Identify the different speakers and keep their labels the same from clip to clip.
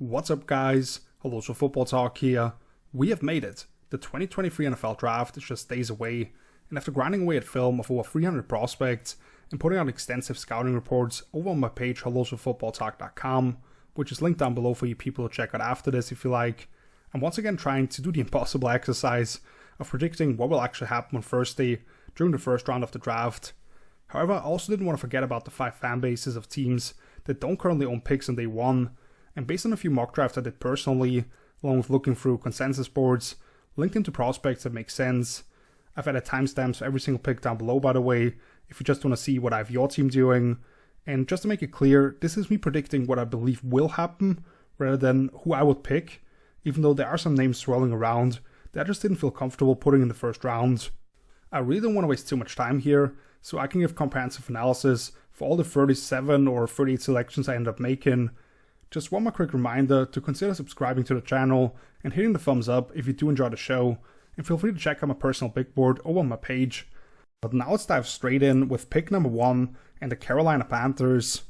Speaker 1: What's up, guys? Hello, so Football Talk here. We have made it. The 2023 NFL Draft is just days away, and after grinding away at film of over 300 prospects and putting out extensive scouting reports over on my page, hellosofootballtalk.com, which is linked down below for you people to check out after this if you like, I'm once again trying to do the impossible exercise of predicting what will actually happen on Thursday during the first round of the draft. However, I also didn't want to forget about the 5 fan bases of teams that don't currently own picks on day 1, and based on a few mock drafts I did personally, along with looking through consensus boards, linked into prospects that make sense. I've added timestamps for every single pick down below, by the way, if you just want to see what I have your team doing. And just to make it clear, this is me predicting what I believe will happen, rather than who I would pick, even though there are some names swirling around that I just didn't feel comfortable putting in the first round. I really don't want to waste too much time here, so I can give comprehensive analysis for all the 37 or 38 selections I end up making. Just one more quick reminder to consider subscribing to the channel and hitting the thumbs up if you do enjoy the show, and feel free to check out my personal big board over on my page. But now let's dive straight in with pick number 1 and the Carolina Panthers.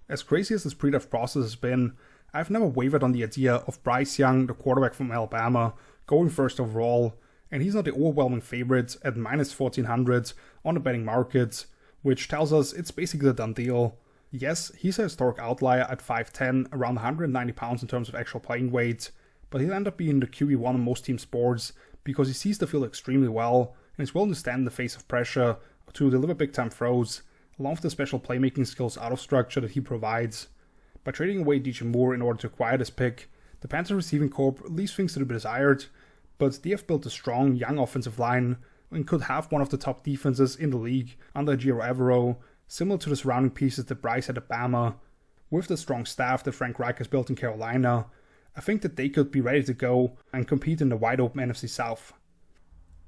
Speaker 1: As crazy as this pre-draft process has been, I've never wavered on the idea of Bryce Young, the quarterback from Alabama, going first overall, and he's not the overwhelming favorite at minus 1400 on the betting market, which tells us it's basically a done deal. Yes, he's a historic outlier at 5'10", around 190 pounds in terms of actual playing weight, but he'll end up being the QB1 on most team sports because he sees the field extremely well and is willing to stand in the face of pressure to deliver big time throws, along with the special playmaking skills out of structure that he provides. By trading away DJ Moore in order to acquire this pick, the Panthers receiving corps leaves things to be desired, but they have built a strong young offensive line and could have one of the top defenses in the league under Giro Evero, similar to the surrounding pieces that Bryce had at Bama. With the strong staff that Frank Reich has built in Carolina, I think that they could be ready to go and compete in the wide open NFC South.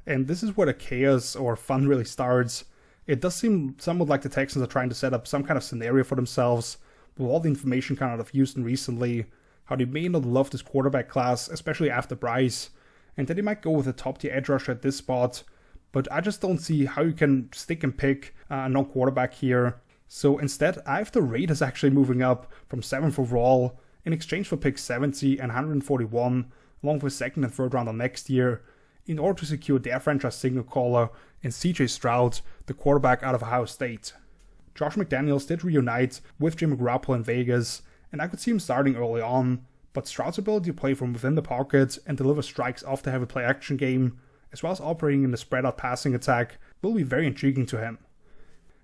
Speaker 1: And this is where the chaos or fun really starts. It does seem somewhat like the Texans are trying to set up some kind of scenario for themselves, with all the information coming out of Houston recently, how they may not love this quarterback class, especially after Bryce, and that they might go with a top tier edge rusher at this spot. But I just don't see how you can stick and pick a non-quarterback here. So instead, I have the Raiders actually moving up from 7th overall in exchange for picks 70 and 141, along with 2nd and 3rd rounder next year, in order to secure their franchise signal caller in CJ Stroud, the quarterback out of Ohio State. Josh McDaniels did reunite with Jimmy Garoppolo in Vegas, and I could see him starting early on, but Stroud's ability to play from within the pocket and deliver strikes off the heavy play action game, as well as operating in the spread out passing attack, will be very intriguing to him.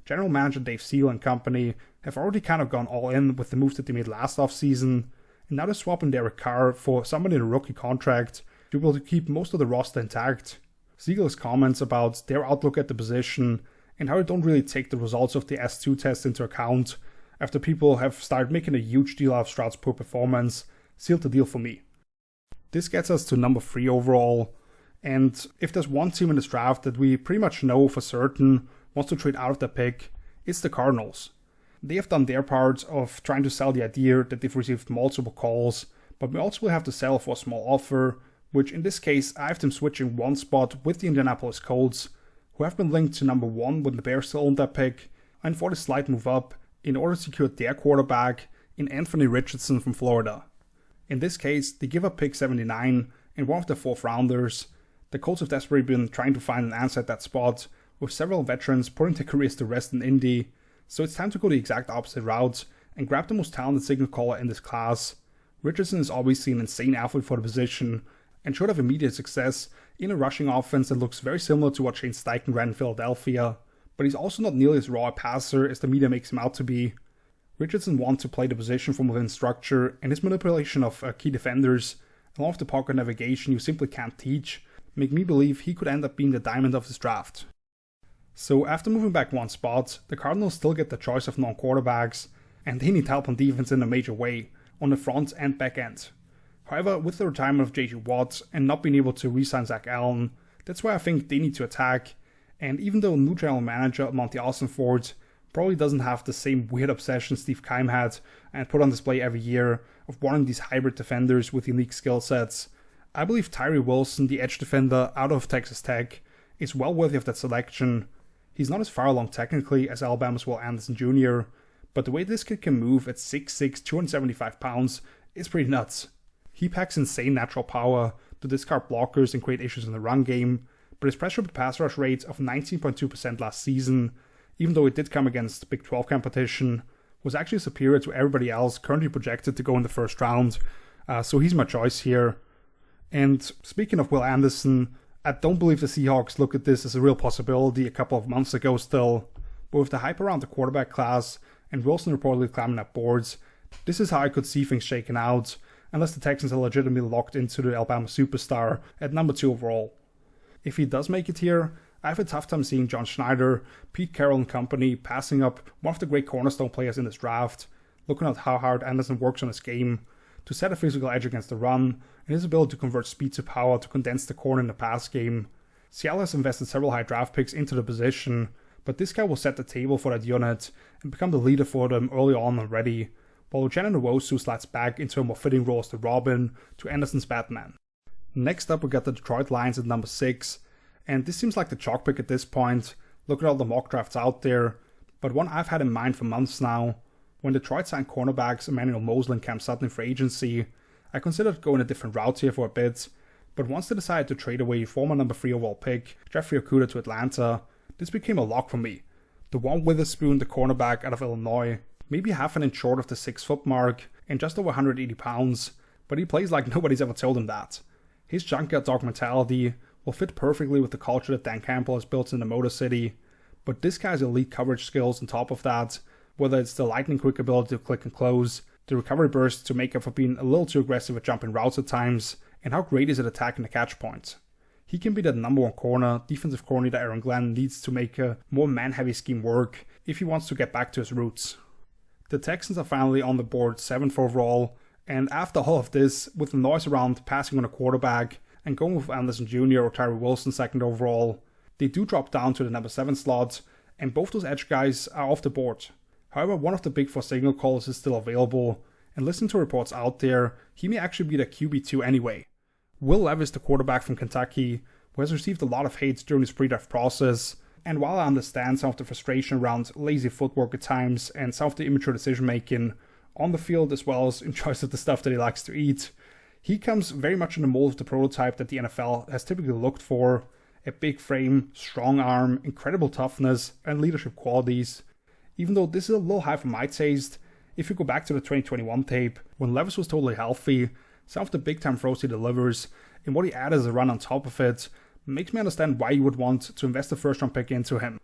Speaker 1: General manager Dave Seal and company have already kind of gone all in with the moves that they made last offseason, and now they're swapping Derek Carr for somebody in a rookie contract to be able to keep most of the roster intact. Siegel's comments about their outlook at the position and how they don't really take the results of the S2 test into account after people have started making a huge deal out of Stroud's poor performance sealed the deal for me. This gets us to number 3 overall. And if there's one team in this draft that we pretty much know for certain wants to trade out of the pick, it's the Cardinals. They have done their part of trying to sell the idea that they've received multiple calls, but we also will have to sell for a small offer, which in this case I have them switching one spot with the Indianapolis Colts, who have been linked to number 1 when the Bears still owned that pick, and for the slight move up in order to secure their quarterback in Anthony Richardson from Florida. In this case, they give up pick 79 and one of the 4th rounders. The Colts have desperately been trying to find an answer at that spot, with several veterans putting their careers to rest in Indy, so it's time to go the exact opposite route and grab the most talented signal caller in this class. Richardson is obviously an insane athlete for the position, and should have immediate success in a rushing offense that looks very similar to what Shane Steichen ran in Philadelphia, but he's also not nearly as raw a passer as the media makes him out to be. Richardson wants to play the position from within structure, and his manipulation of key defenders, along with the pocket navigation you simply can't teach, make me believe he could end up being the diamond of this draft. So after moving back one spot, the Cardinals still get the choice of non-quarterbacks, and they need help on defense in a major way, on the front and back end. However, with the retirement of J.J. Watt and not being able to re-sign Zach Allen, that's why I think they need to attack, and even though new general manager Monty Austinford probably doesn't have the same weird obsession Steve Keim had and put on display every year of wanting these hybrid defenders with unique skill sets, I believe Tyree Wilson, the edge defender out of Texas Tech, is well worthy of that selection. He's not as far along technically as Alabama's Will Anderson Jr., but the way this kid can move at 6'6", 275 pounds is pretty nuts. He packs insane natural power to discard blockers and create issues in the run game, but his pressure to pass rush rate of 19.2% last season, even though it did come against Big 12 competition, was actually superior to everybody else currently projected to go in the first round. So he's my choice here. And speaking of Will Anderson, I don't believe the Seahawks looked at this as a real possibility a couple of months ago still, but with the hype around the quarterback class and Wilson reportedly climbing up boards, this is how I could see things shaken out, unless the Texans are legitimately locked into the Alabama superstar at number 2 overall. If he does make it here, I have a tough time seeing John Schneider, Pete Carroll and company passing up one of the great cornerstone players in this draft, looking at how hard Anderson works on his game to set a physical edge against the run, and his ability to convert speed to power to condense the corner in the pass game. Seattle has invested several high draft picks into the position, but this guy will set the table for that unit and become the leader for them early on already, while Uchenna Nwosu slides back into a more fitting role as the Robin to Anderson's Batman. Next up we got the Detroit Lions at number 6, and this seems like the chalk pick at this point. Look at all the mock drafts out there, but one I've had in mind for months now. When Detroit signed cornerbacks Emmanuel Mosley and Cam Sutton for agency, I considered going a different route here for a bit, but once they decided to trade away former number 3 overall pick Jeffrey Okudah to Atlanta, this became a lock for me. The one Witherspoon, the cornerback out of Illinois, maybe half an inch short of the 6-foot mark and just over 180 pounds, but he plays like nobody's ever told him that. His junkyard dog mentality will fit perfectly with the culture that Dan Campbell has built in the Motor City, but this guy's elite coverage skills on top of that, whether it's the lightning quick ability to click and close, the recovery burst to make up for being a little too aggressive at jumping routes at times, and how great is at attacking the catch point. He can be the number 1 corner, defensive coordinator Aaron Glenn needs to make a more man-heavy scheme work if he wants to get back to his roots. The Texans are finally on the board 7th overall, and after all of this, with the noise around passing on a quarterback and going with Anderson Jr. or Tyree Wilson 2nd overall, they do drop down to the number 7 slot, and both those edge guys are off the board. However, one of the big 4 signal callers is still available, and listening to reports out there, he may actually be the QB2 anyway. Will Levis, the quarterback from Kentucky, who has received a lot of hate during his pre-draft process, and while I understand some of the frustration around lazy footwork at times and some of the immature decision making on the field as well as in choice of the stuff that he likes to eat, he comes very much in the mold of the prototype that the NFL has typically looked for: a big frame, strong arm, incredible toughness, and leadership qualities. Even though this is a little high for my taste, if you go back to the 2021 tape, when Levis was totally healthy, some of the big time throws he delivers, and what he added as a run on top of it, makes me understand why you would want to invest a first round pick into him.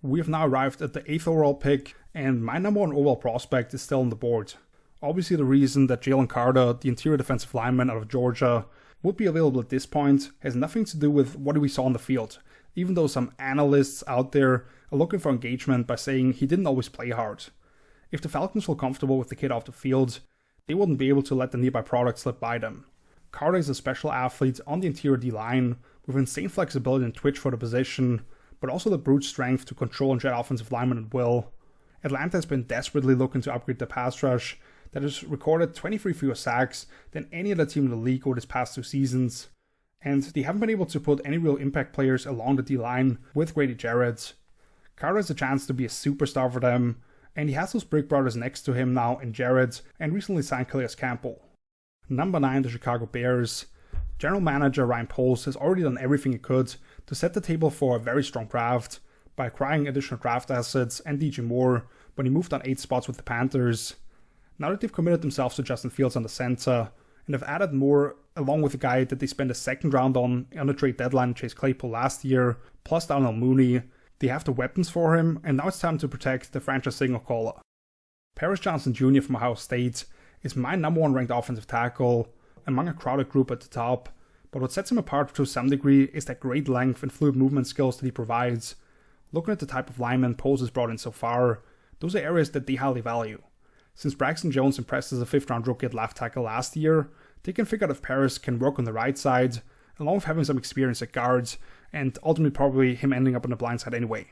Speaker 1: We have now arrived at the 8th overall pick, and my number 1 overall prospect is still on the board. Obviously the reason that Jalen Carter, the interior defensive lineman out of Georgia, would be available at this point has nothing to do with what we saw on the field, even though some analysts out there are looking for engagement by saying he didn't always play hard. If the Falcons feel comfortable with the kid off the field, they wouldn't be able to let the nearby product slip by them. Carter is a special athlete on the interior D-line with insane flexibility and twitch for the position, but also the brute strength to control and jet offensive linemen at will. Atlanta has been desperately looking to upgrade the pass rush that has recorded 23 fewer sacks than any other team in the league over this past 2 seasons, and they haven't been able to put any real impact players along the D-line with Grady Jarrett. Carter has a chance to be a superstar for them, and he has those Brick brothers next to him now in Jarrett and recently signed Calais Campbell. Number 9, the Chicago Bears. General Manager Ryan Poles has already done everything he could to set the table for a very strong draft by acquiring additional draft assets and DJ Moore when he moved on 8 spots with the Panthers. Now that they've committed themselves to Justin Fields on the center, and have added Moore along with the guy that they spent a 2nd round on the trade deadline, Chase Claypool, last year, plus Darnell Mooney, they have the weapons for him, and now it's time to protect the franchise signal caller. Paris Johnson Jr. from Ohio State is my number 1 ranked offensive tackle among a crowded group at the top, but what sets him apart to some degree is that great length and fluid movement skills that he provides. Looking at the type of linemen Poles has brought in so far, those are areas that they highly value. Since Braxton Jones impressed as a 5th round rookie at left tackle last year, they can figure out if Paris can work on the right side, along with having some experience at guards, and ultimately probably him ending up on the blind side anyway.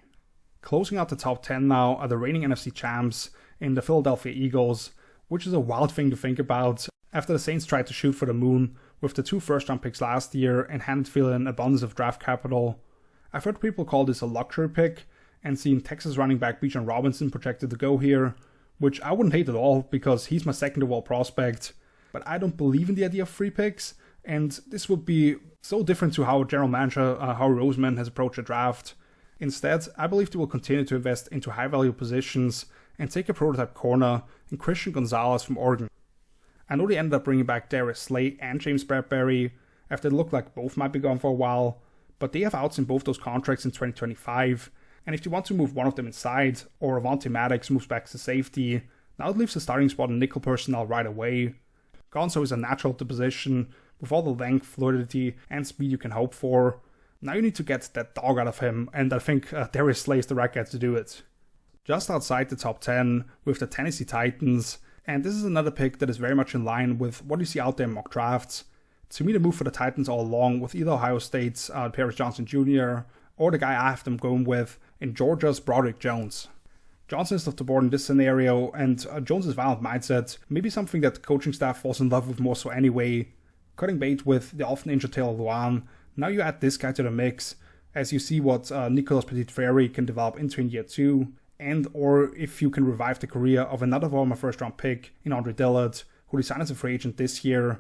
Speaker 1: Closing out the top 10 now are the reigning NFC champs in the Philadelphia Eagles, which is a wild thing to think about after the Saints tried to shoot for the moon with the 2 first-round picks last year and handed Philly an abundance of draft capital. I've heard people call this a luxury pick, and seen Texas running back Bijan Robinson projected to go here, which I wouldn't hate at all because he's my 2nd overall prospect. but I don't believe in the idea of free picks, and this would be so different to how general manager Howie Roseman has approached the draft. Instead, I believe they will continue to invest into high-value positions and take a prototype corner in Christian Gonzalez from Oregon. I know they ended up bringing back Darius Slay and James Bradbury after it looked like both might be gone for a while, but they have outs in both those contracts in 2025, and if they want to move one of them inside, or Avonte Maddox moves back to safety, now it leaves the starting spot in nickel personnel right away. Gonzo is a natural at the position, with all the length, fluidity, and speed you can hope for. Now you need to get that dog out of him, and I think Darius Slay is the right guy to do it. Just outside the top 10, with the Tennessee Titans, and this is another pick that is very much in line with what you see out there in mock drafts. To me, the move for the Titans all along with either Ohio State's Paris Johnson Jr. or the guy I have them going with in Georgia's Broderick Jones. Johnson is off the board in this scenario, and Jones' violent mindset may be something that the coaching staff falls in love with more so anyway. Cutting bait with the often injured Taylor Lewan, now you add this guy to the mix, as you see what Nicolas Petit-Frere can develop into in year 2, and or if you can revive the career of another former first-round pick in Andre Dillard, who they signed as a free agent this year.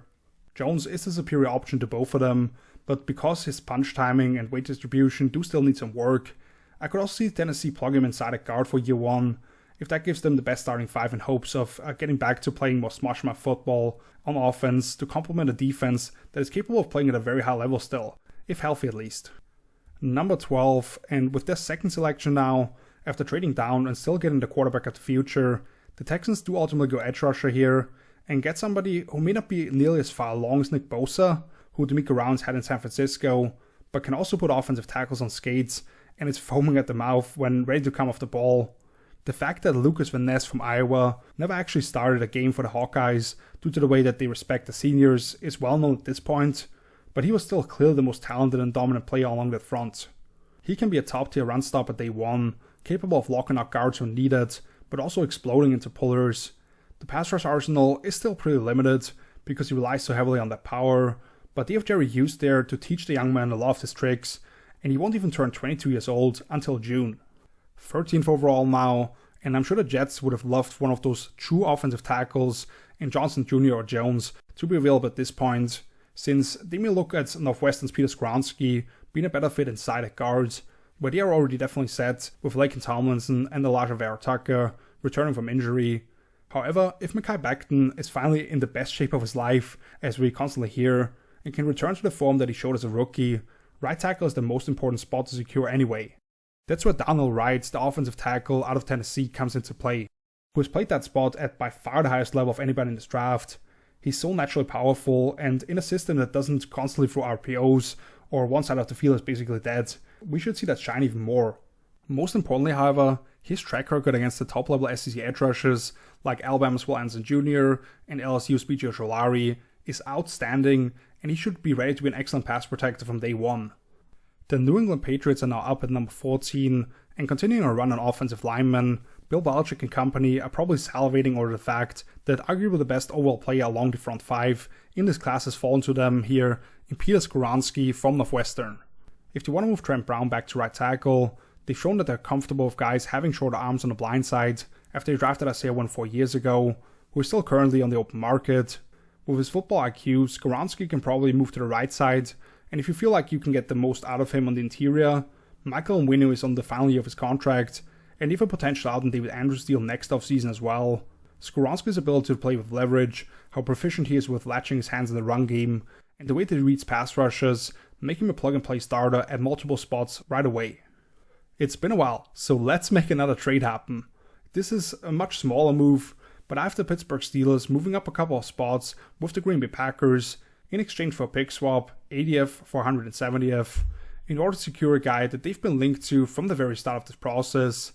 Speaker 1: Jones is the superior option to both of them, but because his punch timing and weight distribution do still need some work, I could also see Tennessee plug him inside at guard for year 1, if that gives them the best starting 5 in hopes of getting back to playing more smash-mouth football on offense to complement a defense that is capable of playing at a very high level still, if healthy at least. Number 12, and with their second selection now, after trading down and still getting the quarterback of the future, the Texans do ultimately go edge rusher here, and get somebody who may not be nearly as far along as Nick Bosa, who DeMeco Ryans had in San Francisco, but can also put offensive tackles on skates, and is foaming at the mouth when ready to come off the ball. The fact that Lucas Van Ness from Iowa never actually started a game for the Hawkeyes due to the way that they respect the seniors is well known at this point, but he was still clearly the most talented and dominant player along that front. He can be a top tier run stopper day 1, capable of locking out guards when needed, but also exploding into pullers. The pass rush arsenal is still pretty limited because he relies so heavily on that power, but they have Jerry Hughes there to teach the young man a lot of his tricks, and he won't even turn 22 years old until June. 13th overall now, and I'm sure the Jets would have loved one of those true offensive tackles in Johnson Jr. or Jones to be available at this point, since they may look at Northwestern's Peter Skoronski being a better fit inside at guards, where they are already definitely set with Laken Tomlinson and Elijah Vera Tucker returning from injury. However, if Mekhi Becton is finally in the best shape of his life, as we constantly hear, and can return to the form that he showed as a rookie, right tackle is the most important spot to secure anyway. That's where Donnell Wright, the offensive tackle out of Tennessee, comes into play, who has played that spot at by far the highest level of anybody in this draft. He's so naturally powerful, and in a system that doesn't constantly throw RPOs, or one side of the field is basically dead, we should see that shine even more. Most importantly, however, his track record against the top-level SEC edge rushers like Alabama's Will Anderson Jr. and LSU's B.J. Ojolari is outstanding, and he should be ready to be an excellent pass protector from day 1. The New England Patriots are now up at number 14, and continuing a run on offensive linemen, Bill Belichick and company are probably salivating over the fact that arguably the best overall player along the front 5 in this class has fallen to them here in Peter Skoronski from Northwestern. If they want to move Trent Brown back to right tackle, they've shown that they're comfortable with guys having shorter arms on the blind side after they drafted Isaiah Wynn 4 years ago, who is still currently on the open market. With his football IQ, Skoronski can probably move to the right side, and if you feel like you can get the most out of him on the interior, Michael Onwenu is on the final year of his contract, and even potential out in David Andrews' deal next offseason as well. Skoronski's ability to play with leverage, how proficient he is with latching his hands in the run game, and the way that he reads pass rushes make him a plug-and-play starter at multiple spots right away. It's been a while, so let's make another trade happen. This is a much smaller move, but I have the Pittsburgh Steelers moving up a couple of spots with the Green Bay Packers in exchange for a pick swap, 80th for 170th, in order to secure a guy that they've been linked to from the very start of this process.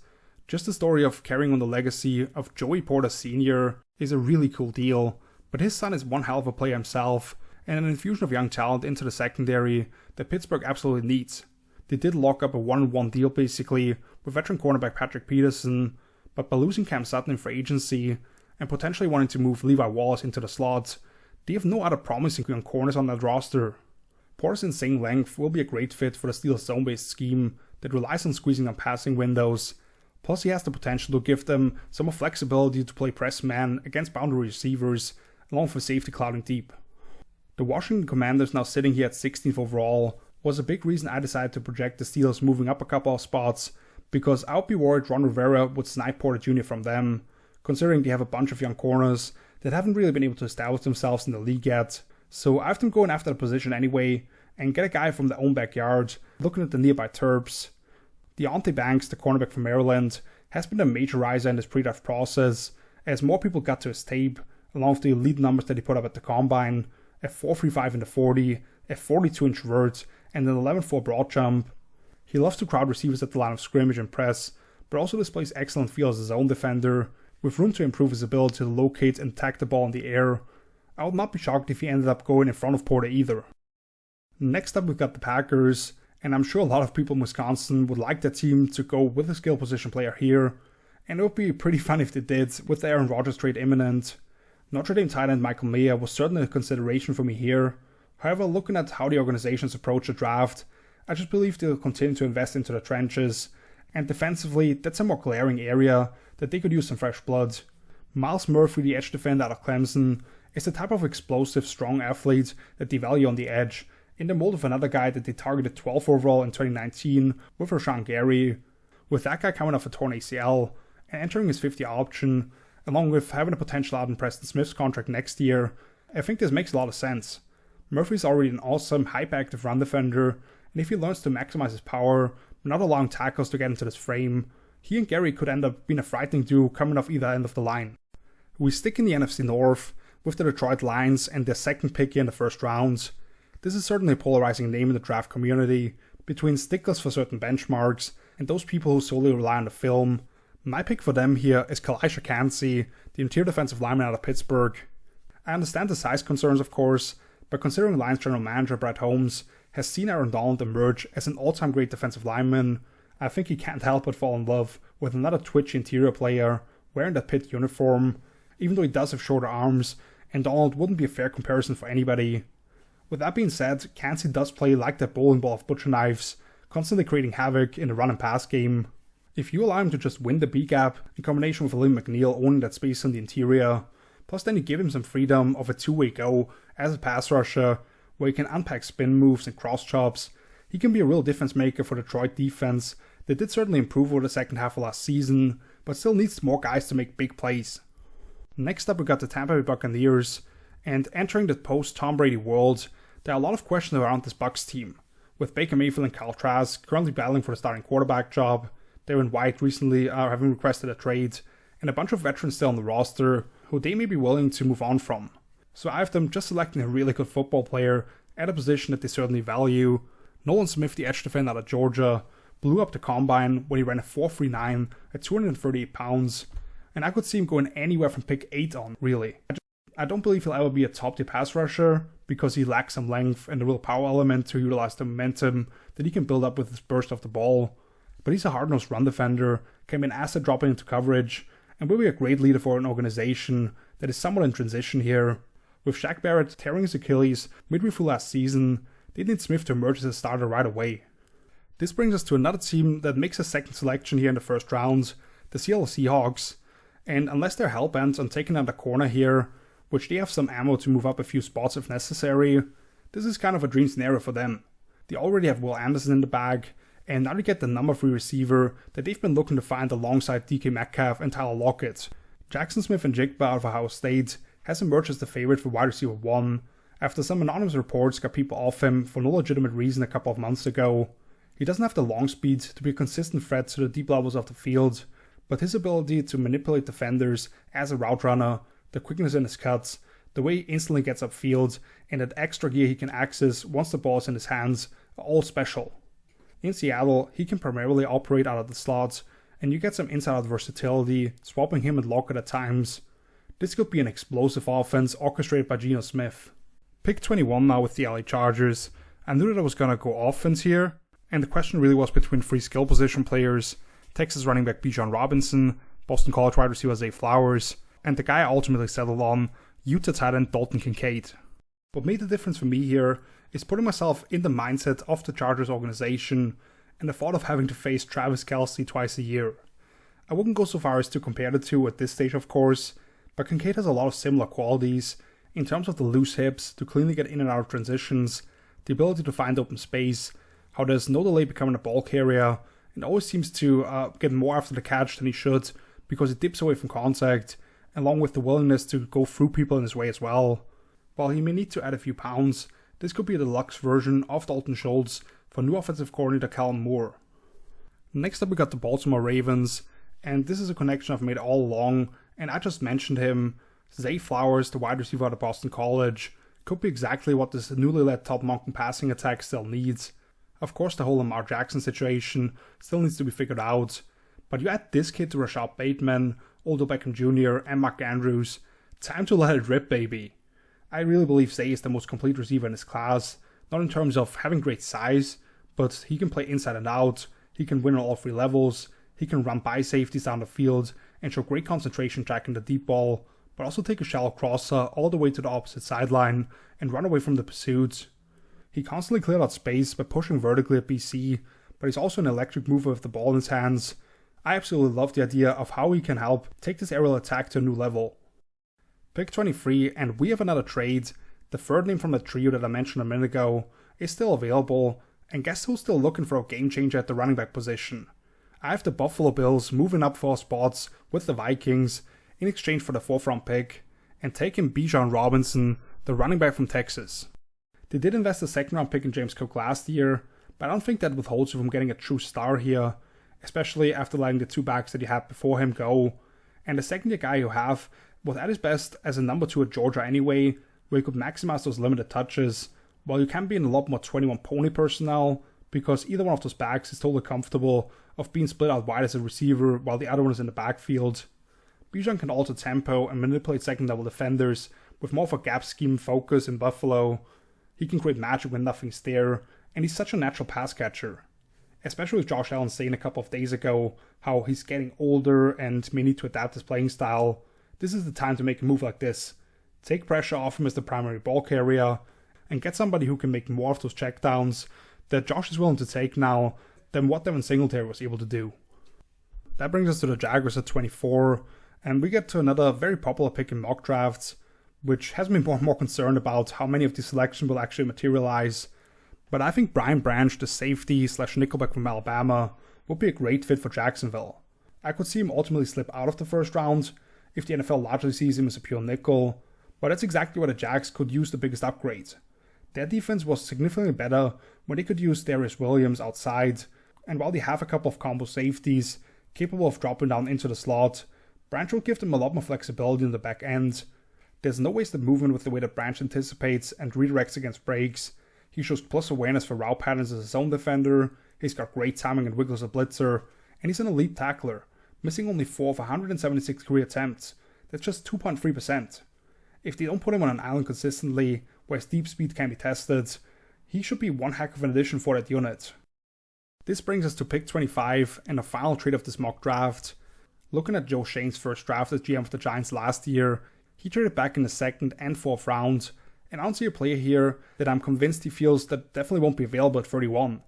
Speaker 1: Just the story of carrying on the legacy of Joey Porter Sr. is a really cool deal, but his son is one hell of a player himself, and an infusion of young talent into the secondary that Pittsburgh absolutely needs. They did lock up a 1-1 deal basically with veteran cornerback Patrick Peterson, but by losing Cam Sutton in free agency and potentially wanting to move Levi Wallace into the slot, they have no other promising young corners on that roster. Porter's insane length will be a great fit for the Steelers' zone-based scheme that relies on squeezing on passing windows, plus he has the potential to give them some more flexibility to play press man against boundary receivers along with safety clouding deep. The Washington Commanders, now sitting here at 16th overall, was a big reason I decided to project the Steelers moving up a couple of spots, because I would be worried Ron Rivera would snipe Porter Jr. from them, considering they have a bunch of young corners that haven't really been able to establish themselves in the league yet. So I have them going after the position anyway, and get a guy from their own backyard. Looking at the nearby Terps, Deonte Banks, the cornerback from Maryland, has been a major riser in this pre-draft process, as more people got to his tape, along with the elite numbers that he put up at the Combine, a 4.35 in the 40, a 42-inch vert, and an 11.4 broad jump. He loves to crowd receivers at the line of scrimmage and press, but also displays excellent feel as a zone defender, with room to improve his ability to locate and attack the ball in the air. I would not be shocked if he ended up going in front of Porter either. Next up we've got the Packers, and I'm sure a lot of people in Wisconsin would like their team to go with a skill position player here, and it would be pretty fun if they did, with the Aaron Rodgers trade imminent. Notre Dame tight end Michael Mayer was certainly a consideration for me here. However, looking at how the organizations approach the draft, I just believe they'll continue to invest into the trenches, and defensively, that's a more glaring area that they could use some fresh blood. Miles Murphy, the edge defender out of Clemson, is the type of explosive, strong athlete that they value on the edge, in the mold of another guy that they targeted 12th overall in 2019 with Rashawn Gary. With that guy coming off a torn ACL and entering his 50 option, along with having a potential out in Preston Smith's contract next year, I think this makes a lot of sense. Murphy's already an awesome, hyper-active run defender, and if he learns to maximize his power, not allowing tackles to get into this frame, he and Gary could end up being a frightening duo coming off either end of the line. We stick in the NFC North with the Detroit Lions and their second pick here in the first round. This is certainly a polarizing name in the draft community, between sticklers for certain benchmarks and those people who solely rely on the film. My pick for them here is Kalisha Kancey, the interior defensive lineman out of Pittsburgh. I understand the size concerns, of course, but considering Lions general manager Brett Holmes has seen Aaron Donald emerge as an all-time great defensive lineman, I think he can't help but fall in love with another twitchy interior player wearing that Pitt uniform, even though he does have shorter arms, and Donald wouldn't be a fair comparison for anybody. With that being said, Kancey does play like that bowling ball of butcher knives, constantly creating havoc in the run and pass game. If you allow him to just win the B-gap in combination with William McNeil owning that space on the interior, plus then you give him some freedom of a two-way go as a pass rusher, where he can unpack spin moves and cross chops, he can be a real difference maker for Detroit defense that did certainly improve over the second half of last season, but still needs more guys to make big plays. Next up we got the Tampa Bay Buccaneers, and entering the post-Tom Brady world, there are a lot of questions around this Bucs team, with Baker Mayfield and Kyle Trask currently battling for the starting quarterback job, Darren White recently having requested a trade, and a bunch of veterans still on the roster who they may be willing to move on from. So I have them just selecting a really good football player at a position that they certainly value. Nolan Smith, the edge defender out of Georgia, blew up the combine when he ran a 4.39 at 238 pounds, and I could see him going anywhere from pick 8 on, really. I don't believe he'll ever be a top-tier pass rusher, because he lacks some length and the real power element to utilize the momentum that he can build up with his burst of the ball. But he's a hard-nosed run defender, can be an asset dropping into coverage, and will be a great leader for an organization that is somewhat in transition here. With Shaq Barrett tearing his Achilles midway through last season, they need Smith to emerge as a starter right away. This brings us to another team that makes a second selection here in the first round, the Seattle Seahawks, and unless they're hell-bent on taking out a corner here, which they have some ammo to move up a few spots if necessary, this is kind of a dream scenario for them. They already have Will Anderson in the bag, and now they get the number 3 receiver that they've been looking to find alongside DK Metcalf and Tyler Lockett. Jackson Smith-Njigba out of Ohio State has emerged as the favorite for wide receiver 1, after some anonymous reports got people off him for no legitimate reason a couple of months ago. He doesn't have the long speed to be a consistent threat to the deep levels of the field, but his ability to manipulate defenders as a route runner, the quickness in his cuts, the way he instantly gets upfield, and that extra gear he can access once the ball is in his hands are all special. In Seattle, he can primarily operate out of the slots, and you get some inside-out versatility, swapping him and Lockett at times. This could be an explosive offense orchestrated by Geno Smith. Pick 21 now with the LA Chargers. I knew that I was going to go offense here, and the question really was between 3 skill position players, Texas running back Bijan Robinson, Boston College wide receiver Zay Flowers, and the guy I ultimately settled on, Utah tight end Dalton Kincaid. What made the difference for me here is putting myself in the mindset of the Chargers organization and the thought of having to face Travis Kelce twice a year. I wouldn't go so far as to compare the two at this stage, of course, but Kincaid has a lot of similar qualities, in terms of the loose hips to cleanly get in and out of transitions, the ability to find open space, how there's no delay becoming a ball carrier, and always seems to get more after the catch than he should because he dips away from contact, along with the willingness to go through people in his way as well. While he may need to add a few pounds, this could be a deluxe version of Dalton Schultz for new offensive coordinator Kellen Moore. Next up we got the Baltimore Ravens, and this is a connection I've made all along, and I just mentioned him. Zay Flowers, the wide receiver out of Boston College, could be exactly what this newly led Todd Monken passing attack still needs. Of course, the whole Lamar Jackson situation still needs to be figured out, but you add this kid to Rashad Bateman, Odell Beckham Jr., and Mark Andrews, time to let it rip, baby. I really believe Zay is the most complete receiver in his class, not in terms of having great size, but he can play inside and out, he can win on all three levels, he can run by safeties down the field and show great concentration tracking the deep ball, but also take a shallow crosser all the way to the opposite sideline and run away from the pursuit. He constantly cleared out space by pushing vertically at BC, but he's also an electric mover with the ball in his hands. I absolutely love the idea of how he can help take this aerial attack to a new level. Pick 23, and we have another trade. The third name from the trio that I mentioned a minute ago is still available, and guess who's still looking for a game changer at the running back position? I have the Buffalo Bills moving up 4 spots with the Vikings in exchange for the 4th round pick, and taking Bijan Robinson, the running back from Texas. They did invest a 2nd round pick in James Cook last year, but I don't think that withholds you from getting a true star here, especially after letting the 2 backs that you had before him go. And the second year guy you have was at his best as a number 2 at Georgia anyway, where you could maximize those limited touches, while you can be in a lot more 21 pony personnel, because either one of those backs is totally comfortable of being split out wide as a receiver while the other one is in the backfield. Bijan can alter tempo and manipulate second level defenders with more of a gap scheme focus in Buffalo. He can create magic when nothing's there, and he's such a natural pass catcher. Especially with Josh Allen saying a couple of days ago how he's getting older and may need to adapt his playing style. This is the time to make a move like this. Take pressure off him as the primary ball carrier, and get somebody who can make more of those checkdowns that Josh is willing to take now than what Devin Singletary was able to do. That brings us to the Jaguars at 24, and we get to another very popular pick in mock drafts, which has me more and more concerned about how many of these selections will actually materialize. But I think Brian Branch, the safety / nickelback from Alabama, would be a great fit for Jacksonville. I could see him ultimately slip out of the 1st round if the NFL largely sees him as a pure nickel, but that's exactly where the Jags could use the biggest upgrade. Their defense was significantly better when they could use Darius Williams outside, and while they have a couple of combo safeties capable of dropping down into the slot, Branch will give them a lot more flexibility in the back end. There's no wasted movement with the way that Branch anticipates and redirects against breaks. He shows plus awareness for route patterns as a zone defender, he's got great timing and wiggle as a blitzer, and he's an elite tackler, missing only 4 of 176 career attempts. That's just 2.3%. If they don't put him on an island consistently, where his deep speed can be tested, he should be one heck of an addition for that unit. This brings us to pick 25 and the final trade of this mock draft. Looking at Joe Shane's first draft as GM of the Giants last year, he traded back in the 2nd and 4th round, and I don't see a player here that I'm convinced he feels that definitely won't be available at 31.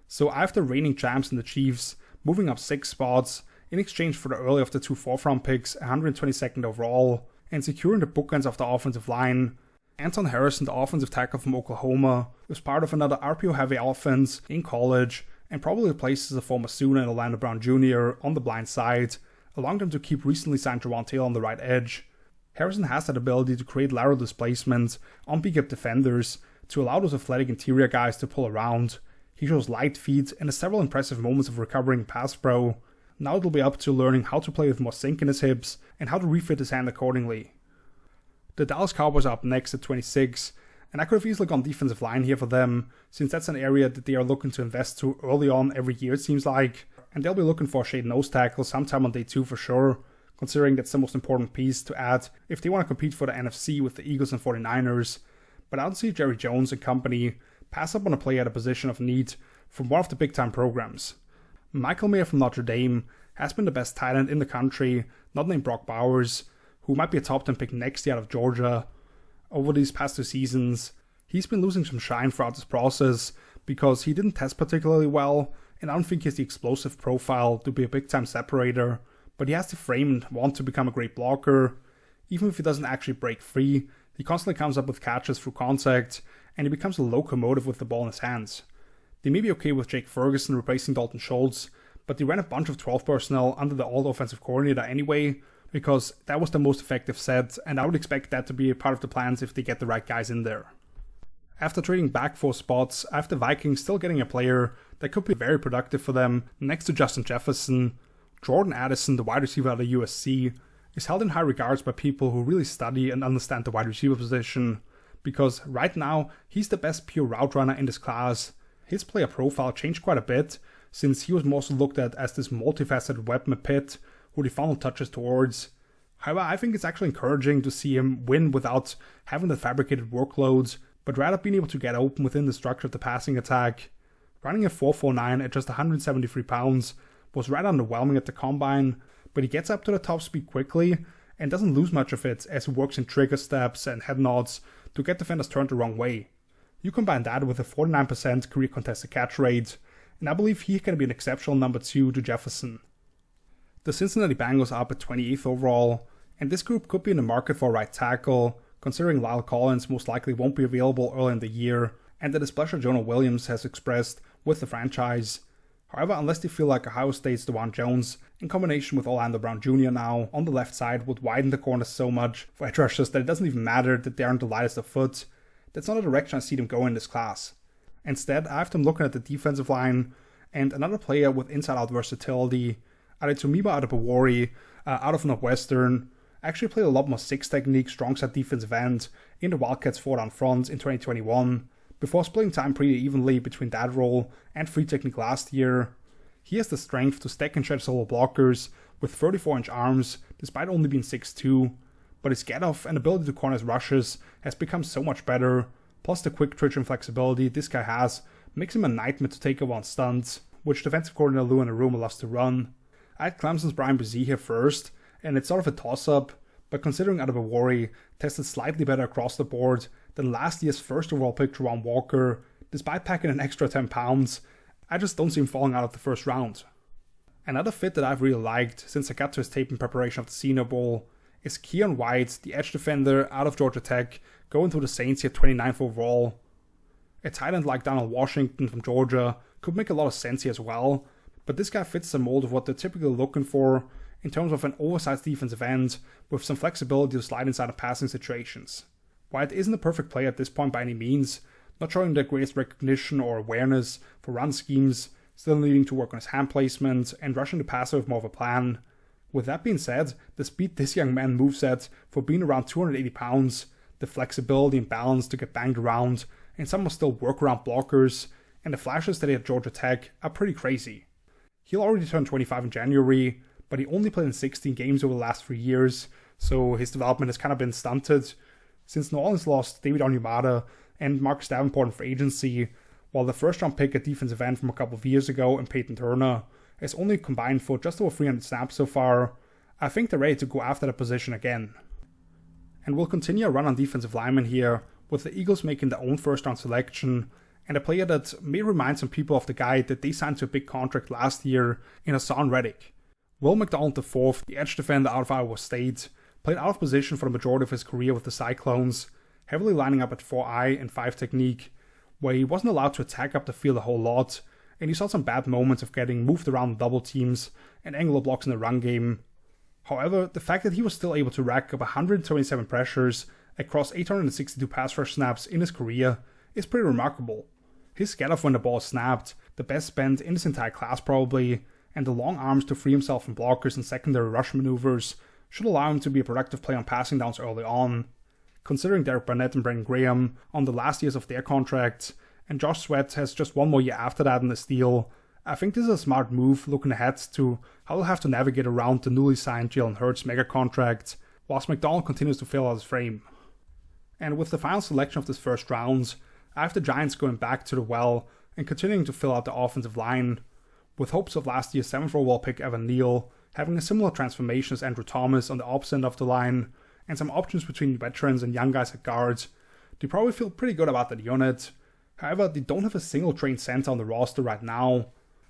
Speaker 1: So I have the reigning champs in the Chiefs moving up 6 spots in exchange for the early of the 2 4th round picks, 122nd overall, and securing the bookends of the offensive line. Anton Harrison, the offensive tackle from Oklahoma, was part of another RPO-heavy offense in college and probably replaces a former Sooner and Orlando Brown Jr. on the blind side, allowing them to keep recently signed Javon Taylor on the right edge. Harrison has that ability to create lateral displacement on big-up defenders to allow those athletic interior guys to pull around. He shows light feet and has several impressive moments of recovering pass pro. Now it'll be up to learning how to play with more sink in his hips and how to refit his hand accordingly. The Dallas Cowboys are up next at 26, and I could have easily gone defensive line here for them, since that's an area that they are looking to invest to early on every year it seems like, and they'll be looking for a shade nose tackle sometime on day 2 for sure, considering that's the most important piece to add if they want to compete for the NFC with the Eagles and 49ers, but I don't see Jerry Jones and company pass up on a player at a position of need from one of the big time programs. Michael Mayer from Notre Dame has been the best tight end in the country, not named Brock Bowers, who might be a top 10 pick next year out of Georgia. Over these past 2 seasons, he's been losing some shine throughout this process because he didn't test particularly well, and I don't think he has the explosive profile to be a big time separator, but he has the frame and want to become a great blocker. Even if he doesn't actually break free, He constantly comes up with catches through contact, and he becomes a locomotive with the ball in his hands. They may be okay with Jake Ferguson replacing Dalton Schultz, but they ran a bunch of 12 personnel under the old offensive coordinator anyway, because that was the most effective set, and I would expect that to be a part of the plans if they get the right guys in there. After trading back 4 spots, I have the Vikings still getting a player that could be very productive for them next to Justin Jefferson. Jordan Addison, the wide receiver out of USC, is held in high regards by people who really study and understand the wide receiver position, because right now he's the best pure route runner in this class. His player profile changed quite a bit, since he was mostly looked at as this multifaceted weapon at Pitt, who they funnel touches towards. However, I think it's actually encouraging to see him win without having the fabricated workloads, but rather being able to get open within the structure of the passing attack. Running a 4.49 at just 173 pounds was right underwhelming at the combine, but he gets up to the top speed quickly and doesn't lose much of it as he works in trigger steps and head nods to get defenders turned the wrong way. You combine that with a 49% career contested catch rate, and I believe he can be an exceptional number 2 to Jefferson. The Cincinnati Bengals are up at 28th overall, and this group could be in the market for a right tackle, considering Lyle Collins most likely won't be available early in the year, and the displeasure Jonah Williams has expressed with the franchise. However, unless they feel like Ohio State's DeJuan Jones, in combination with Orlando Brown Jr. now on the left side, would widen the corners so much for edge rushers that it doesn't even matter that they aren't the lightest of foot, that's not a direction I see them go in this class. Instead, I have them looking at the defensive line, and another player with inside-out versatility, Adetomiwa Adebawori, out of Northwestern, actually played a lot more 6 technique, strong side defensive end in the Wildcats 4-down front in 2021, before splitting time pretty evenly between that role and 3 technique last year. He has the strength to stack and shed solo blockers with 34-inch arms, despite only being 6'2", but his get-off and ability to corner his rushes has become so much better, plus the quick twitch and flexibility this guy has makes him a nightmare to take over on stunts, which defensive coordinator Lou Anarumo loves to run. I had Clemson's Brian Brzee here first, and it's sort of a toss-up, but considering Adebawori tested slightly better across the board than last year's first overall pick Juwan Walker, despite packing an extra 10 pounds, I just don't see him falling out of the first round. Another fit that I've really liked since I got to his tape in preparation of the Senior Bowl is Keon White, the edge defender out of Georgia Tech, going to the Saints here 29th overall. A tight end like Donald Washington from Georgia could make a lot of sense here as well, but this guy fits the mold of what they're typically looking for in terms of an oversized defensive end with some flexibility to slide inside of passing situations. White isn't a perfect player at this point by any means, not showing the greatest recognition or awareness for run schemes, still needing to work on his hand placement and rushing the passer with more of a plan. With that being said, the speed this young man moves at for being around 280 pounds, the flexibility and balance to get banged around, and somehow still work around blockers, and the flashes that he had at Georgia Tech are pretty crazy. He'll already turn 25 in January, but he only played in 16 games over the last 3 years, so his development has kind of been stunted. Since New Orleans lost David Onyemata and Marcus Davenport in free agency, while the first round pick at defensive end from a couple of years ago and Peyton Turner has only combined for just over 300 snaps so far, I think they're ready to go after that position again. And we'll continue a run on defensive linemen here, with the Eagles making their own first round selection, and a player that may remind some people of the guy that they signed to a big contract last year in Hassan Reddick. Will McDonald IV, the edge defender out of Iowa State, played out of position for the majority of his career with the Cyclones, heavily lining up at 4-eye and 5 technique, where he wasn't allowed to attack up the field a whole lot, and he saw some bad moments of getting moved around double teams and angular blocks in the run game. However, the fact that he was still able to rack up 127 pressures across 862 pass rush snaps in his career is pretty remarkable. His get-off when the ball is snapped, the best spent in this entire class probably, and the long arms to free himself from blockers and secondary rush maneuvers should allow him to be a productive play on passing downs early on. Considering Derek Barnett and Brandon Graham on the last years of their contracts, and Josh Sweat has just one more year after that in this deal, I think this is a smart move looking ahead to how they'll have to navigate around the newly signed Jalen Hurts mega contract, whilst McDonald continues to fill out his frame. And with the final selection of this first round, I have the Giants going back to the well and continuing to fill out the offensive line, with hopes of last year's 7th overall pick Evan Neal having a similar transformation as Andrew Thomas on the opposite end of the line, and some options between veterans and young guys at guards. They probably feel pretty good about that unit. However, they don't have a single trained center on the roster right now,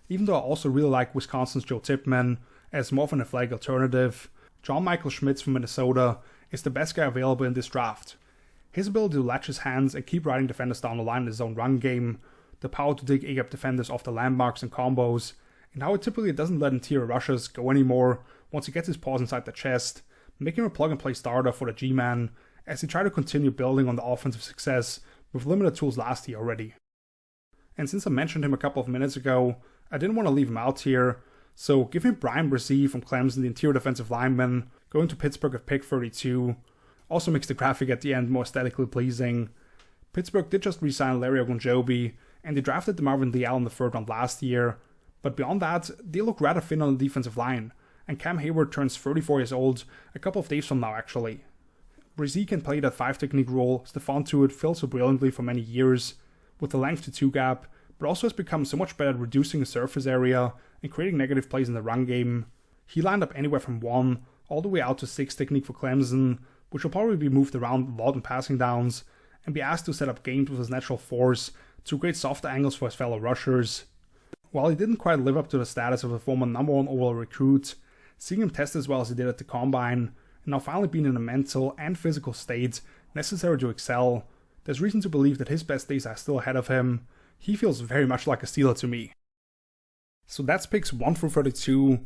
Speaker 1: even though I also really like Wisconsin's Joe Tippmann as more of an athletic alternative. John Michael Schmitz from Minnesota is the best guy available in this draft. His ability to latch his hands and keep riding defenders down the line in his own run game, the power to dig A-gap defenders off the landmarks and combos, and how it typically doesn't let interior rushers go anymore once he gets his paws inside the chest, making him a plug-and-play starter for the G-Man as he tried to continue building on the offensive success with limited tools last year already. And since I mentioned him a couple of minutes ago, I didn't want to leave him out here, so give him Brian Brzee from Clemson, the interior defensive lineman, going to Pittsburgh at pick 32. Also makes the graphic at the end more aesthetically pleasing. Pittsburgh did just re-sign Larry Ogunjobi, and they drafted DeMarvin Leal in the 3rd round last year, but beyond that, they look rather thin on the defensive line, and Cam Hayward turns 34 years old a couple of days from now actually. Brzee can play that 5 technique role Stephon Tuitt filled so brilliantly for many years, with the length to 2 gap, but also has become so much better at reducing the surface area and creating negative plays in the run game. He lined up anywhere from 1 all the way out to 6 technique for Clemson, which will probably be moved around a lot in passing downs, and be asked to set up games with his natural force to create softer angles for his fellow rushers. While he didn't quite live up to the status of a former number 1 overall recruit, seeing him test as well as he did at the Combine, and now finally being in a mental and physical state necessary to excel, there's reason to believe that his best days are still ahead of him. He feels very much like a Steeler to me. So that's picks 1 through 32.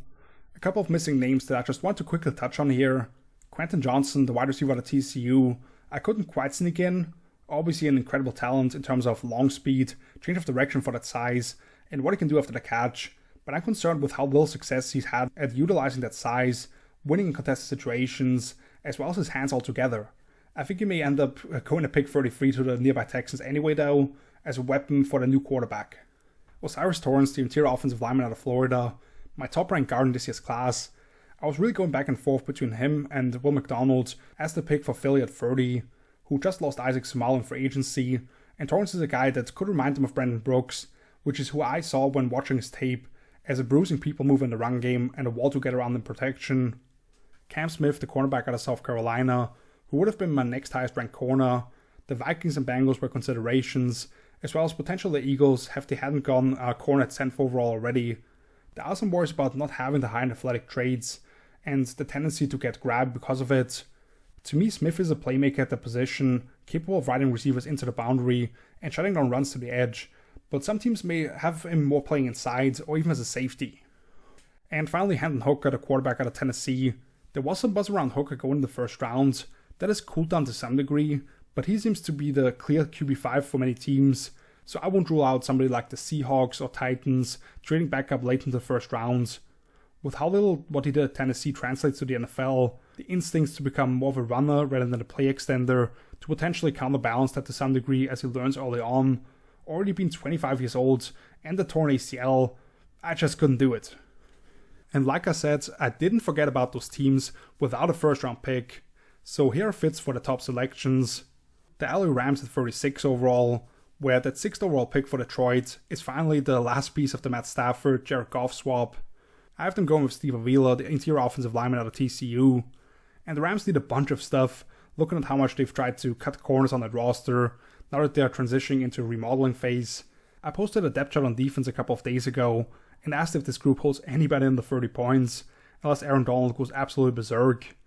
Speaker 1: A couple of missing names that I just want to quickly touch on here. Quentin Johnson, the wide receiver at TCU, I couldn't quite sneak in. Obviously an incredible talent in terms of long speed, change of direction for that size, and what he can do after the catch, but I'm concerned with how little success he's had at utilizing that size, winning in contested situations, as well as his hands altogether. I think he may end up going to pick 33 to the nearby Texans anyway though, as a weapon for the new quarterback. Osiris Torrance, the interior offensive lineman out of Florida, my top-ranked guard in this year's class. I was really going back and forth between him and Will McDonald as the pick for Philly at 30, who just lost Isaac Seumalo in free agency, and Torrance is a guy that could remind him of Brandon Brooks, which is who I saw when watching his tape, as a bruising people move in the run game and a wall to get around in protection. Cam Smith, the cornerback out of South Carolina, who would have been my next highest ranked corner. The Vikings and Bengals were considerations, as well as potentially the Eagles if they hadn't gone corner at 10th overall already. There are some worries about not having the high and athletic traits, and the tendency to get grabbed because of it. To me, Smith is a playmaker at the position, capable of riding receivers into the boundary and shutting down runs to the edge, but some teams may have him more playing inside or even as a safety. And finally, Hendon Hooker, the quarterback out of Tennessee. There was some buzz around Hooker going in the 1st round. That has cooled down to some degree, but he seems to be the clear QB5 for many teams, so I won't rule out somebody like the Seahawks or Titans trading back up late in the 1st round. With how little what he did at Tennessee translates to the NFL, the instincts to become more of a runner rather than a play extender, to potentially counterbalance that to some degree as he learns early on, already being 25 years old and a torn ACL, I just couldn't do it. And like I said, I didn't forget about those teams without a 1st round pick, so here are fits for the top selections. The LA Rams at 36 overall, where that 6th overall pick for Detroit is finally the last piece of the Matt Stafford, Jared Goff swap. I have them going with Steve Avila, the interior offensive lineman out of TCU, and the Rams need a bunch of stuff, looking at how much they've tried to cut corners on that roster, now that they are transitioning into a remodeling phase. I posted a depth chart on defense a couple of days ago, and asked if this group holds anybody in the 30 points, unless Aaron Donald goes absolutely berserk.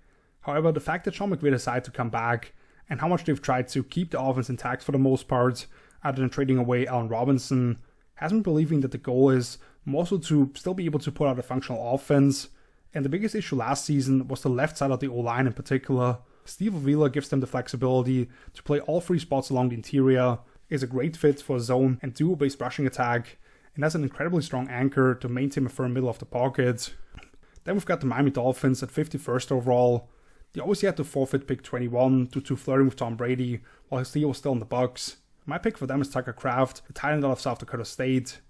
Speaker 1: However, the fact that Sean McVay decided to come back, and how much they've tried to keep the offense intact for the most part, other than trading away Allen Robinson, has me believing that the goal is more so to still be able to put out a functional offense, and the biggest issue last season was the left side of the O-line in particular. Steve Avila gives them the flexibility to play all 3 spots along the interior, is a great fit for a zone and duo-based rushing attack, and has an incredibly strong anchor to maintain a firm middle of the pocket. Then we've got the Miami Dolphins at 51st overall. They obviously had to forfeit pick 21 due to flirting with Tom Brady while his deal was still in the Bucs. My pick for them is Tucker Kraft, the tight end out of South Dakota State.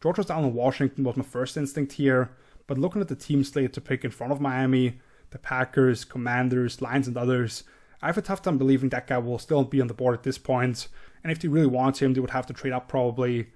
Speaker 1: Georgia's down in Washington was my first instinct here, but looking at the team slated to pick in front of Miami, the Packers, Commanders, Lions, and others, I have a tough time believing that guy will still be on the board at this point, and if they really want him, they would have to trade up probably.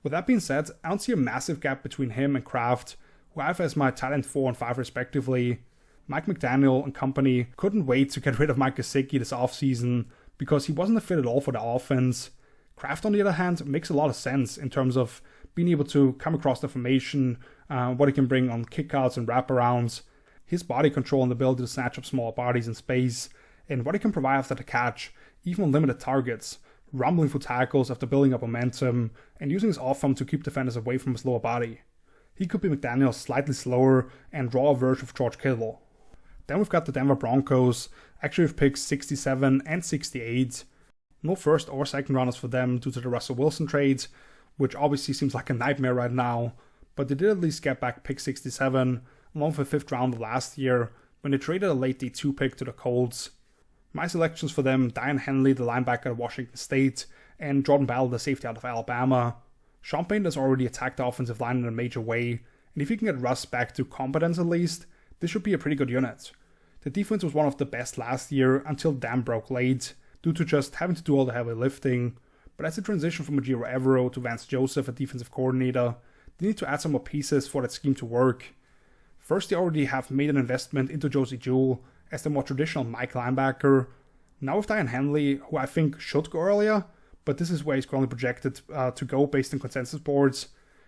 Speaker 1: With that being said, I don't see a massive gap between him and Kraft, who I have as my tight end 4 and 5 respectively. Mike McDaniel and company couldn't wait to get rid of Mike Gesicki this offseason because he wasn't a fit at all for the offense. Kraft, on the other hand, makes a lot of sense in terms of being able to come across the formation, what he can bring on kickouts and wraparounds, his body control and the ability to snatch up smaller bodies in space, and what he can provide after the catch, even on limited targets, rumbling through tackles after building up momentum and using his off-arm to keep defenders away from his lower body. He could be McDaniels slightly slower and draw a verge of George Kittle. Then we've got the Denver Broncos, actually with picks 67 and 68. No first or second rounders for them due to the Russell Wilson trade, which obviously seems like a nightmare right now, but they did at least get back pick 67, along with a 5th rounder last year, when they traded a late day 2 pick to the Colts. My selections for them: Dion Henley, the linebacker at Washington State, and Jordan Bell, the safety out of Alabama. Sean Payton has already attacked the offensive line in a major way, and if you can get Russ back to competence at least, this should be a pretty good unit. The defense was one of the best last year until Dan broke late, due to just having to do all the heavy lifting, but as they transition from Ojiro Evero to Vance Joseph, a defensive coordinator, they need to add some more pieces for that scheme to work. First, they already have made an investment into Josie Jewell as the more traditional Mike linebacker. Now with Dion Henley, who I think should go earlier, but this is where he's currently projected to go based on consensus boards,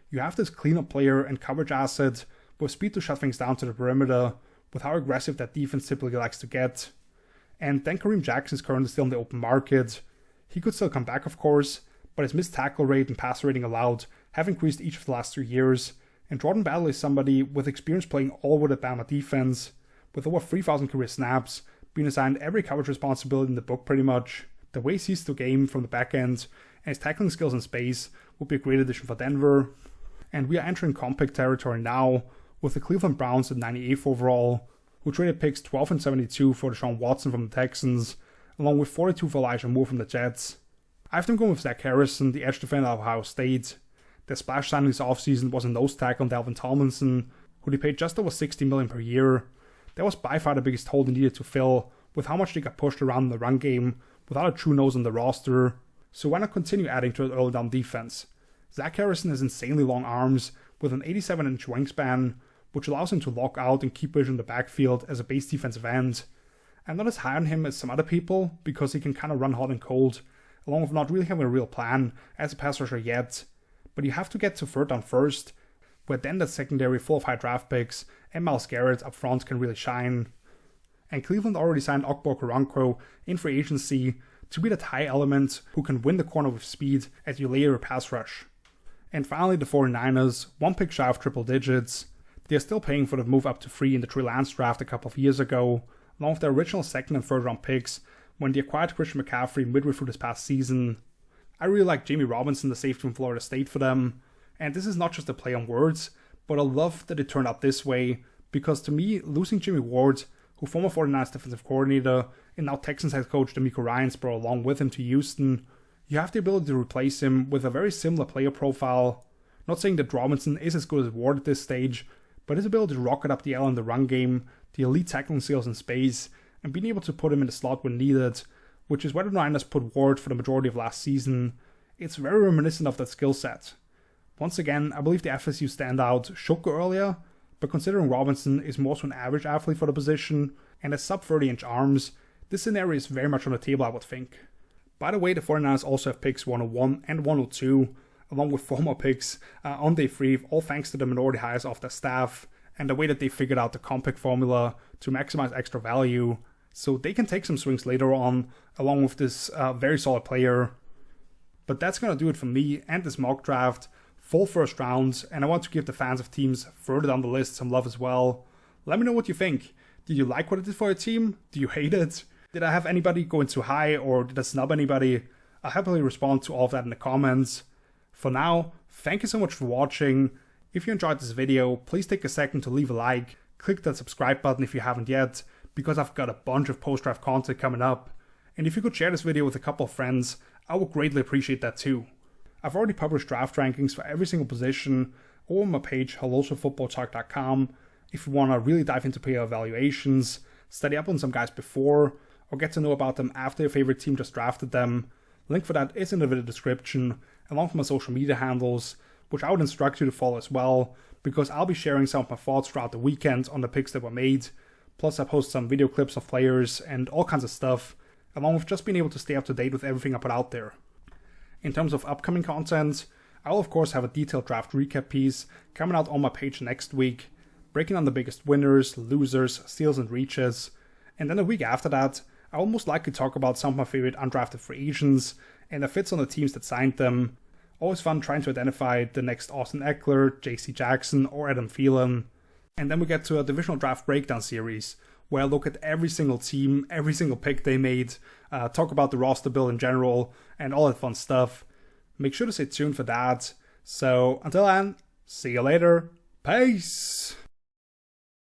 Speaker 1: you have this cleanup player and coverage asset with speed to shut things down to the perimeter, with how aggressive that defense typically likes to get. And then Kareem Jackson is currently still in the open market. He could still come back, of course, but his missed tackle rate and passer rating allowed have increased each of the last 3 years, and Jordan Battle is somebody with experience playing all over the Bama defense, with over 3,000 career snaps, being assigned every coverage responsibility in the book pretty much. The way he sees the game from the back end and his tackling skills in space would be a great addition for Denver. And we are entering comp pick territory now, with the Cleveland Browns at 98th overall, who traded picks 12 and 72 for Deshaun Watson from the Texans, along with 42 for Elijah Moore from the Jets. I have them going with Zach Harrison, the edge defender of Ohio State. Their splash signing this offseason was a nose tackle on Dalvin Tomlinson, who they paid just over $60 million per year. That was by far the biggest hole they needed to fill, with how much they got pushed around in the run game, without a true nose on the roster. So why not continue adding to the early down defense? Zach Harrison has insanely long arms, with an 87-inch wingspan, which allows him to lock out and keep vision in the backfield as a base defensive end. I'm not as high on him as some other people, because he can kind of run hot and cold, along with not really having a real plan as a pass rusher yet. But you have to get to 3rd down first, where then that secondary full of high draft picks and Myles Garrett up front can really shine. And Cleveland already signed Okbo Okoronkwo in free agency to be that high element who can win the corner with speed as you layer a pass rush. And finally, the 49ers, 1 pick shy of triple digits. They are still paying for the move up to 3 in the Trey Lance draft a couple of years ago, along with their original 2nd and 3rd round picks when they acquired Christian McCaffrey midway through this past season. I really like Jamie Robinson, the safety from Florida State, for them, and this is not just a play on words, but I love that it turned out this way, because to me, losing Jimmy Ward, who former 49ers defensive coordinator and now Texans head coach DeMeco Ryans brought along with him to Houston, you have the ability to replace him with a very similar player profile. Not saying that Robinson is as good as Ward at this stage, but his ability to rocket up the L in the run game, the elite tackling skills in space, and being able to put him in the slot when needed, which is where the Niners put Ward for the majority of last season, it's very reminiscent of that skill set. Once again, I believe the FSU standout should go earlier, but considering Robinson is more so an average athlete for the position and has sub 30-inch arms, this scenario is very much on the table, I would think. By the way, the 49ers also have picks 101 and 102, along with 4 more picks on day 3, all thanks to the minority hires of their staff and the way that they figured out the comp pick formula to maximize extra value, so they can take some swings later on, along with this very solid player. But that's going to do it for me and this mock draft. Full first rounds, and I want to give the fans of teams further down the list some love as well. Let me know what you think. Did you like what it did for your team? Do you hate it? Did I have anybody going too high, or did I snub anybody? I'll happily respond to all of that in the comments. For now, thank you so much for watching. If you enjoyed this video, please take a second to leave a like, click that subscribe button if you haven't yet, because I've got a bunch of post-draft content coming up. And if you could share this video with a couple of friends, I would greatly appreciate that too. I've already published draft rankings for every single position over on my page, HelloSoFootballtalk.com, if you want to really dive into player evaluations, study up on some guys before, or get to know about them after your favorite team just drafted them. Link for that is in the video description, along with my social media handles, which I would instruct you to follow as well, because I'll be sharing some of my thoughts throughout the weekend on the picks that were made. Plus I post some video clips of players and all kinds of stuff, along with just being able to stay up to date with everything I put out there. In terms of upcoming content, I'll of course have a detailed draft recap piece coming out on my page next week, breaking down the biggest winners, losers, steals and reaches, and then a week after that, I would most likely talk about some of my favorite undrafted free agents and the fits on the teams that signed them. Always fun trying to identify the next Austin Eckler, JC Jackson, or Adam Thielen. And then we get to a divisional draft breakdown series, where I look at every single team, every single pick they made, talk about the roster build in general, and all that fun stuff. Make sure to stay tuned for that. So until then, see you later. Peace!